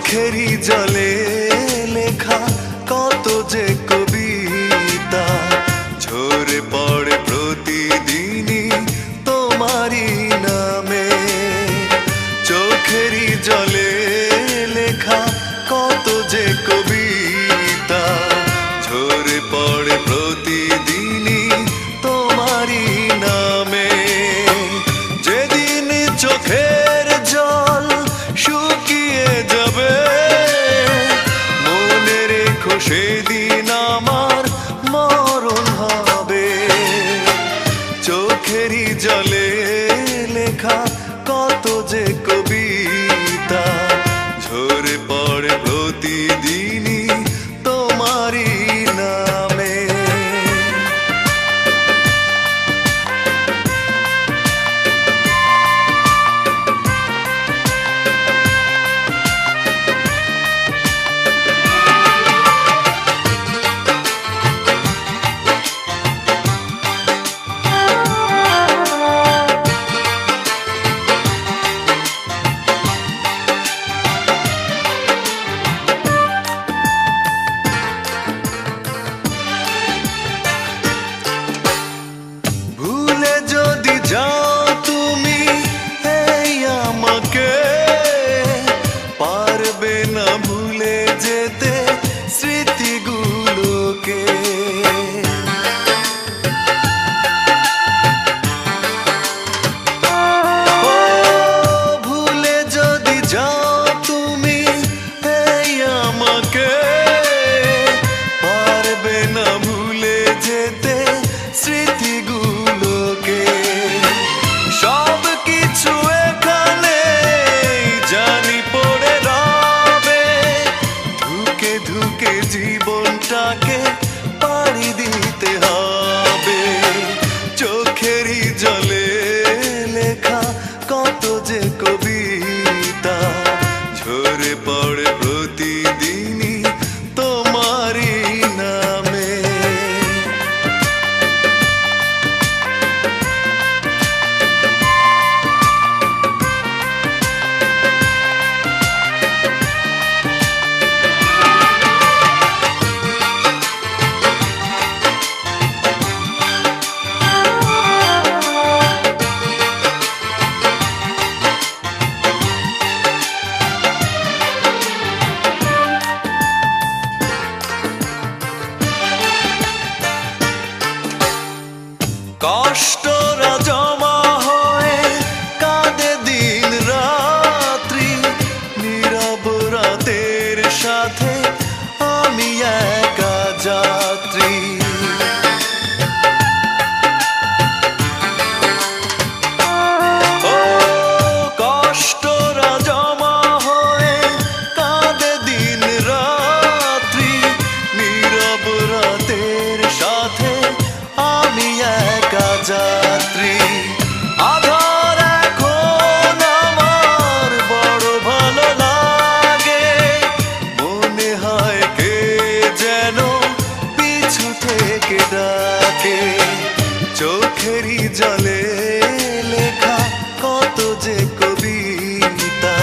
চোখেরই জলে লেখা কত যে কবিতা ঝরে পড়ে প্রতিদিনই তোমারই নামে। চোখেরই জলে লেখা কত যে কবিতা ঝরে পড়ে প্রতিদিনই তোমারই নামে। যেদিন চোখের জল শুকিয়ে যাবে মনে রেখো সেদিন আমার মরণ হবে। চোখেরই জলে লেখা কত যে কবিতা ঝরে পড়ে প্রতিদিনই তোমারই নামে। যাও তুমি এই আমাকে পারবে না ভুলে যেতে স্মৃতিগুলোকে। ভুলে যদি যাও তুমি এই আমাকে পারবে না ভুলে যেতে স্মৃতিগুলোকে। সব কিছু এখানে জানি পড়ে রবে ধুকে ধুকে জীবনটাকে পাড়ি দিতে হবে। চোখেরই জলে লেখা কত যে কবিতা ঝরে পড়ে প্রতিদিনই তোমারই নামে। কষ্টরা জমা হয়ে কাঁদে দিন রাত্রি নীরব রাতের সাথে আমি একা যাত্রী। ও কষ্টরা জমা হয়ে কাঁদে দিন রাত্রি নীরব রাতের সাথে আমি একা যাত্রী। আধার এখন আমার বড় ভালো লাগে মনে হয় কে যেন পিছু থেকে ডাকে। চোখেরই জলে লেখা কত যে কবিতা